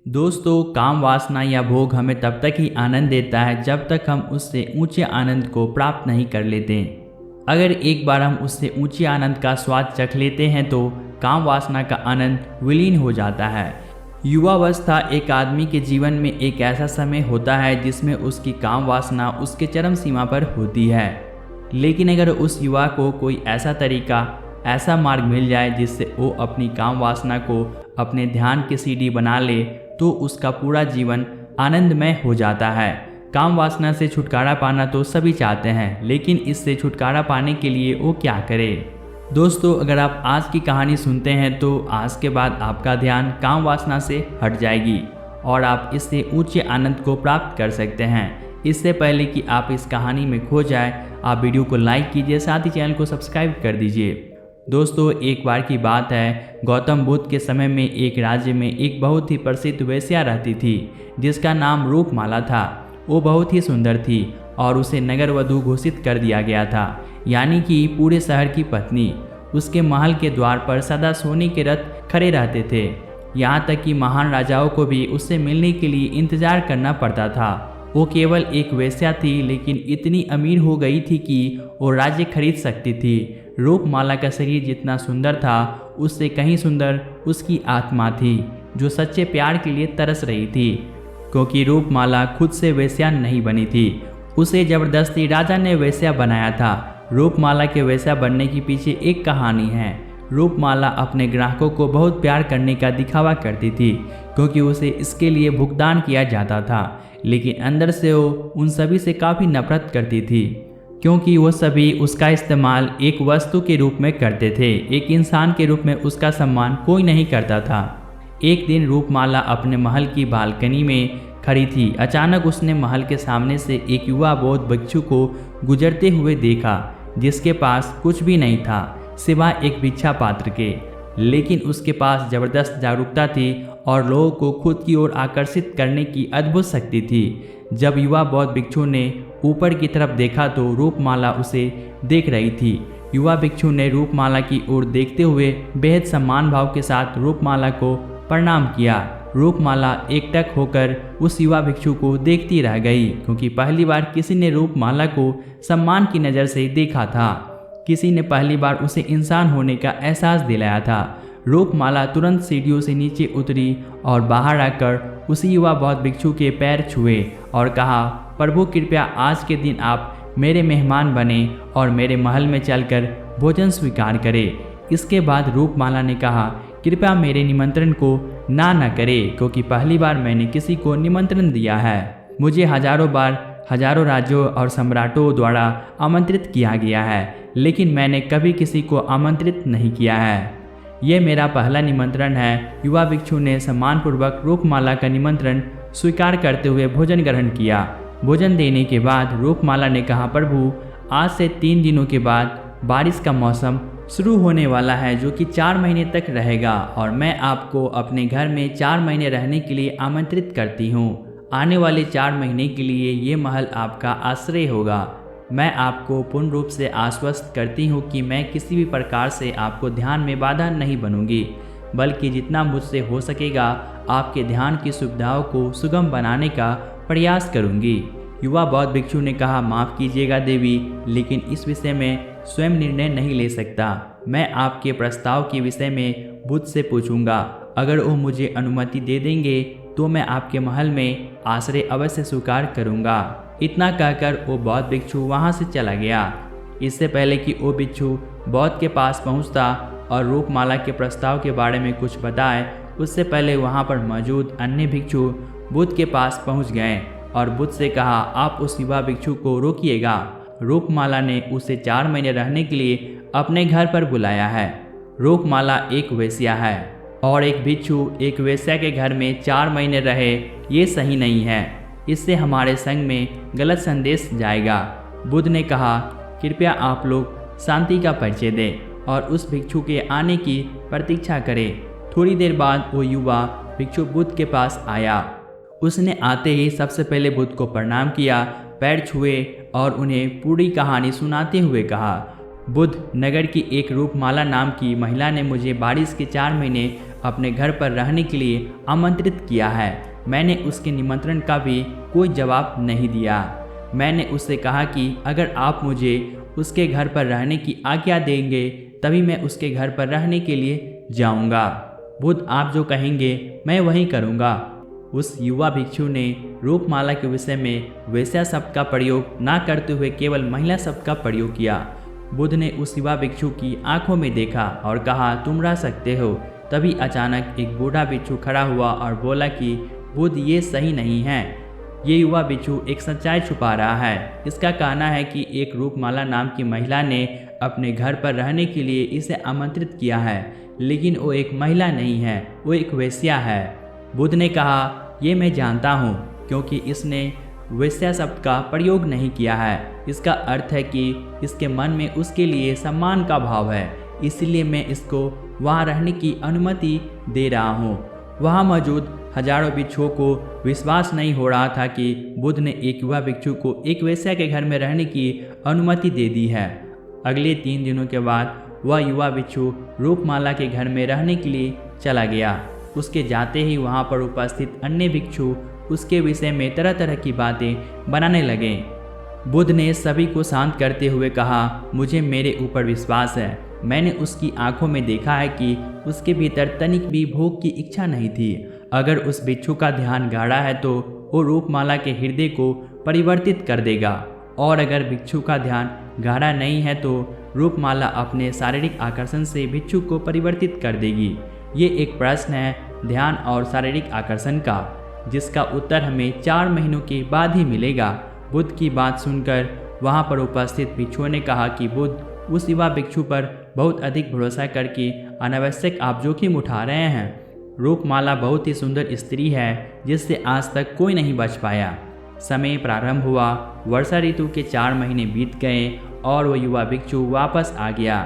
दोस्तों, काम वासना या भोग हमें तब तक ही आनंद देता है जब तक हम उससे ऊंचे आनंद को प्राप्त नहीं कर लेते। अगर एक बार हम उससे ऊंचे आनंद का स्वाद चख लेते हैं तो काम वासना का आनंद विलीन हो जाता है। युवावस्था एक आदमी के जीवन में एक ऐसा समय होता है जिसमें उसकी काम वासना उसके चरम सीमा पर होती है। लेकिन अगर उस युवा को कोई ऐसा तरीका, ऐसा मार्ग मिल जाए जिससे वो अपनी काम वासना को अपने ध्यान की सीढ़ी बना ले तो उसका पूरा जीवन आनंदमय हो जाता है। काम वासना से छुटकारा पाना तो सभी चाहते हैं, लेकिन इससे छुटकारा पाने के लिए वो क्या करे? दोस्तों, अगर आप आज की कहानी सुनते हैं तो आज के बाद आपका ध्यान काम वासना से हट जाएगी और आप इससे ऊंचे आनंद को प्राप्त कर सकते हैं। इससे पहले कि आप इस कहानी में खो जाए, आप वीडियो को लाइक कीजिए, साथ ही चैनल को सब्सक्राइब कर दीजिए। दोस्तों, एक बार की बात है, गौतम बुद्ध के समय में एक राज्य में एक बहुत ही प्रसिद्ध वेश्या रहती थी जिसका नाम रूपमाला था। वो बहुत ही सुंदर थी और उसे नगर वधू घोषित कर दिया गया था, यानी कि पूरे शहर की पत्नी। उसके महल के द्वार पर सदा सोने के रथ खड़े रहते थे, यहाँ तक कि महान राजाओं को भी उससे मिलने के लिए इंतजार करना पड़ता था। वो केवल एक वेश्या थी, लेकिन इतनी अमीर हो गई थी कि वो राज्य खरीद सकती थी। रूपमाला का शरीर जितना सुंदर था, उससे कहीं सुंदर उसकी आत्मा थी जो सच्चे प्यार के लिए तरस रही थी। क्योंकि रूपमाला खुद से वेश्या नहीं बनी थी, उसे जबरदस्ती राजा ने वेश्या बनाया था। रूपमाला के वेश्या बनने के पीछे एक कहानी है। रूपमाला अपने ग्राहकों को बहुत प्यार करने का दिखावा करती थी क्योंकि उसे इसके लिए भुगतान किया जाता था, लेकिन अंदर से वो उन सभी से काफ़ी नफरत करती थी क्योंकि वो सभी उसका इस्तेमाल एक वस्तु के रूप में करते थे। एक इंसान के रूप में उसका सम्मान कोई नहीं करता था। एक दिन रूपमाला अपने महल की बालकनी में खड़ी थी। अचानक उसने महल के सामने से एक युवा बौद्ध भिक्षु को गुजरते हुए देखा जिसके पास कुछ भी नहीं था सिवाय एक भिक्षा पात्र के, लेकिन उसके पास जबरदस्त जागरूकता थी और लोगों को खुद की ओर आकर्षित करने की अद्भुत शक्ति थी। जब युवा बौद्ध भिक्षु ने ऊपर की तरफ देखा तो रूपमाला उसे देख रही थी। युवा भिक्षु ने रूपमाला की ओर देखते हुए बेहद सम्मान भाव के साथ रूपमाला को प्रणाम किया। रूपमाला एकटक होकर उस युवा भिक्षु को देखती रह गई क्योंकि पहली बार किसी ने रूपमाला को सम्मान की नज़र से देखा था। किसी ने पहली बार उसे इंसान होने का एहसास दिलाया था। रूपमाला तुरंत सीढ़ियों से नीचे उतरी और बाहर आकर उसी युवा बौद्ध भिक्षु के पैर छुए और कहा, प्रभु कृपया आज के दिन आप मेरे मेहमान बने और मेरे महल में चलकर भोजन स्वीकार करें। इसके बाद रूपमाला ने कहा, कृपया मेरे निमंत्रण को ना करें क्योंकि पहली बार मैंने किसी को निमंत्रण दिया है। मुझे हजारों बार हजारों राज्यों और सम्राटों द्वारा आमंत्रित किया गया है, लेकिन मैंने कभी किसी को आमंत्रित नहीं किया है। ये मेरा पहला निमंत्रण है। युवा भिक्षु ने सम्मानपूर्वक रूपमाला का निमंत्रण स्वीकार करते हुए भोजन ग्रहण किया। भोजन देने के बाद रूपमाला ने कहा, प्रभु आज से 3 दिनों के बाद बारिश का मौसम शुरू होने वाला है जो कि 4 महीने तक रहेगा और मैं आपको अपने घर में 4 महीने रहने के लिए आमंत्रित करती हूँ। आने वाले 4 महीने के लिए ये महल आपका आश्रय होगा। मैं आपको पूर्ण रूप से आश्वस्त करती हूँ कि मैं किसी भी प्रकार से आपको ध्यान में बाधा नहीं बनूंगी, बल्कि जितना मुझसे हो सकेगा आपके ध्यान की सुविधाओं को सुगम बनाने का प्रयास करूंगी। युवा बौद्ध भिक्षु ने कहा, माफ़ कीजिएगा देवी, लेकिन इस विषय में स्वयं निर्णय नहीं ले सकता। मैं आपके प्रस्ताव के विषय में बुद्ध से पूछूंगा। अगर वो मुझे अनुमति दे देंगे तो मैं आपके महल में आश्रय अवश्य स्वीकार करूंगा। इतना कहकर वो बौद्ध भिक्षु वहाँ से चला गया। इससे पहले कि वो भिक्षु बौद्ध के पास पहुँचता और रूपमाला के प्रस्ताव के बारे में कुछ बताए, उससे पहले वहाँ पर मौजूद अन्य भिक्षु बुद्ध के पास पहुँच गए और बुद्ध से कहा, आप उस युवा भिक्षु को रोकिएगा। रूपमाला ने उसे 4 महीने रहने के लिए अपने घर पर बुलाया है। रूपमाला एक वेश्या है और एक भिक्षु एक वेश्या के घर में 4 महीने रहे, ये सही नहीं है। इससे हमारे संग में गलत संदेश जाएगा। बुद्ध ने कहा, कृपया आप लोग शांति का परिचय दें और उस भिक्षु के आने की प्रतीक्षा करें। थोड़ी देर बाद वो युवा भिक्षु बुद्ध के पास आया। उसने आते ही सबसे पहले बुद्ध को प्रणाम किया, पैर छुए और उन्हें पूरी कहानी सुनाते हुए कहा, बुद्ध, नगर की एक रूपमाला नाम की महिला ने मुझे बारिश के 4 महीने अपने घर पर रहने के लिए आमंत्रित किया है। मैंने उसके निमंत्रण का भी कोई जवाब नहीं दिया। मैंने उससे कहा कि अगर आप मुझे उसके घर पर रहने की आज्ञा देंगे तभी मैं उसके घर पर रहने के लिए जाऊंगा। बुद्ध आप जो कहेंगे मैं वही करूंगा। उस युवा भिक्षु ने रूपमाला के विषय में वेश्या शब्द का प्रयोग ना करते हुए केवल महिला शब्द का प्रयोग किया। बुद्ध ने उस युवा भिक्षु की आंखों में देखा और कहा तुम रह सकते हो। तभी अचानक एक बूढ़ा भिक्षु खड़ा हुआ और बोला कि बुद्ध ये सही नहीं है। ये युवा भिक्षु एक सच्चाई छुपा रहा है। इसका कहना है कि एक रूपमाला नाम की महिला ने अपने घर पर रहने के लिए इसे आमंत्रित किया है, लेकिन वो एक महिला नहीं है, वो एक वेश्या है। बुद्ध ने कहा ये मैं जानता हूँ, क्योंकि इसने वेश्या शब्द का प्रयोग नहीं किया है। इसका अर्थ है कि इसके मन में उसके लिए सम्मान का भाव है, इसलिए मैं इसको वहाँ रहने की अनुमति दे रहा हूँ। वहाँ मौजूद हजारों भिक्षुओं को विश्वास नहीं हो रहा था कि बुद्ध ने एक युवा भिक्षु को एक वेश्या के घर में रहने की अनुमति दे दी है। अगले 3 दिनों के बाद वह युवा भिक्षु रूपमाला के घर में रहने के लिए चला गया। उसके जाते ही वहाँ पर उपस्थित अन्य भिक्षु उसके विषय में तरह तरह की बातें बनाने लगे। बुद्ध ने सभी को शांत करते हुए कहा मुझे मेरे ऊपर विश्वास है। मैंने उसकी आंखों में देखा है कि उसके भीतर तनिक भी भोग की इच्छा नहीं थी। अगर उस भिक्षु का ध्यान गाढ़ा है तो वो रूपमाला के हृदय को परिवर्तित कर देगा, और अगर भिक्षु का ध्यान गाढ़ा नहीं है तो रूपमाला अपने शारीरिक आकर्षण से भिक्षु को परिवर्तित कर देगी। ये एक प्रश्न है ध्यान और शारीरिक आकर्षण का, जिसका उत्तर हमें 4 महीनों के बाद ही मिलेगा। बुद्ध की बात सुनकर वहाँ पर उपस्थित भिक्षुओं ने कहा कि बुद्ध उस युवा भिक्षु पर बहुत अधिक भरोसा करके अनावश्यक आप जोखिम उठा रहे हैं। रूपमाला बहुत ही सुंदर स्त्री है जिससे आज तक कोई नहीं बच पाया। समय प्रारंभ हुआ। वर्षा ऋतु के 4 महीने बीत गए और वह युवा भिक्षु वापस आ गया।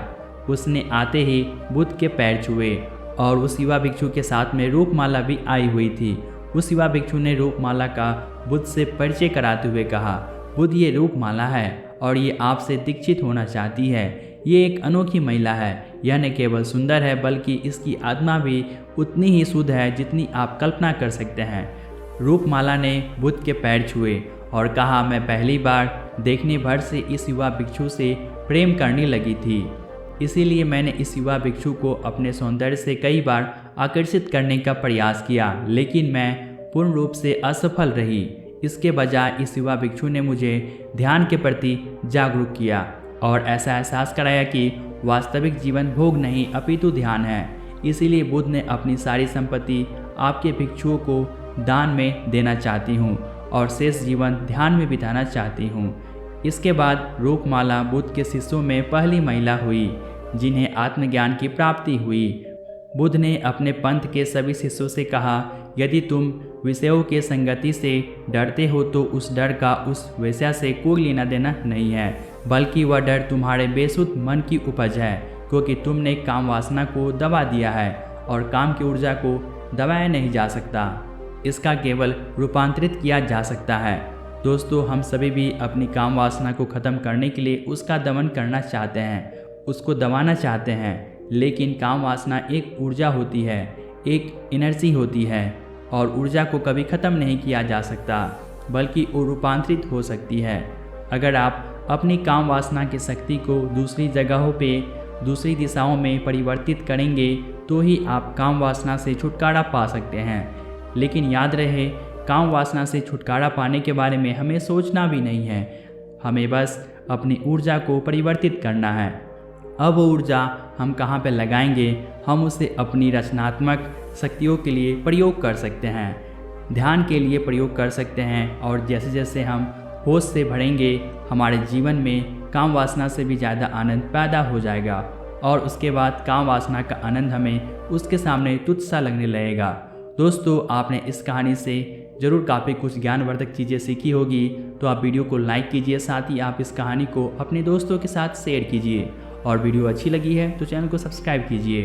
उसने आते ही बुद्ध के पैर छुए और उस युवा भिक्षु के साथ में रूपमाला भी आई हुई थी। उस युवा भिक्षु ने रूपमाला का बुद्ध से परिचय कराते हुए कहा बुद्ध ये रूपमाला है और ये आपसे दीक्षित होना चाहती है। ये एक अनोखी महिला है। यह न केवल सुंदर है बल्कि इसकी आत्मा भी उतनी ही शुद्ध है जितनी आप कल्पना कर सकते हैं। रूपमाला ने बुद्ध के पैर छुए और कहा मैं पहली बार देखने भर से इस युवा भिक्षु से प्रेम करने लगी थी, इसीलिए मैंने इस युवा भिक्षु को अपने सौंदर्य से कई बार आकर्षित करने का प्रयास किया, लेकिन मैं पूर्ण रूप से असफल रही। इसके बजाय इस युवा भिक्षु ने मुझे ध्यान के प्रति जागरूक किया और ऐसा एहसास कराया कि वास्तविक जीवन भोग नहीं अपितु ध्यान है। इसीलिए बुद्ध ने अपनी सारी संपत्ति आपके भिक्षुओं को दान में देना चाहती हूँ और शेष जीवन ध्यान में बिताना चाहती हूँ। इसके बाद रूपमाला बुद्ध के शिष्यों में पहली महिला हुई जिन्हें आत्मज्ञान की प्राप्ति हुई। बुद्ध ने अपने पंथ के सभी शिष्यों से कहा यदि तुम विषयों के संगति से डरते हो तो उस डर का उस वेश्या से कोई लेना देना नहीं है, बल्कि वह डर तुम्हारे बेसुध मन की उपज है, क्योंकि तुमने काम वासना को दबा दिया है और काम की ऊर्जा को दबाया नहीं जा सकता। इसका केवल रूपांतरित किया जा सकता है। दोस्तों हम सभी भी अपनी काम वासना को ख़त्म करने के लिए उसका दमन करना चाहते हैं, उसको दबाना चाहते हैं, लेकिन काम वासना एक ऊर्जा होती है, एक एनर्जी होती है और ऊर्जा को कभी ख़त्म नहीं किया जा सकता, बल्कि वो रूपांतरित हो सकती है। अगर आप अपनी काम वासना की शक्ति को दूसरी जगहों पे, दूसरी दिशाओं में परिवर्तित करेंगे तो ही आप काम वासना से छुटकारा पा सकते हैं। लेकिन याद रहे काम वासना से छुटकारा पाने के बारे में हमें सोचना भी नहीं है, हमें बस अपनी ऊर्जा को परिवर्तित करना है। अब वो ऊर्जा हम कहाँ पे लगाएंगे, हम उसे अपनी रचनात्मक शक्तियों के लिए प्रयोग कर सकते हैं, ध्यान के लिए प्रयोग कर सकते हैं। और जैसे जैसे हम होश से भरेंगे हमारे जीवन में काम वासना से भी ज़्यादा आनंद पैदा हो जाएगा और उसके बाद काम वासना का आनंद हमें उसके सामने तुच्छ सा लगने लगेगा। दोस्तों आपने इस कहानी से ज़रूर काफ़ी कुछ ज्ञानवर्धक चीज़ें सीखी होगी, तो आप वीडियो को लाइक कीजिए, साथ ही आप इस कहानी को अपने दोस्तों के साथ शेयर कीजिए और वीडियो अच्छी लगी है तो चैनल को सब्सक्राइब कीजिए।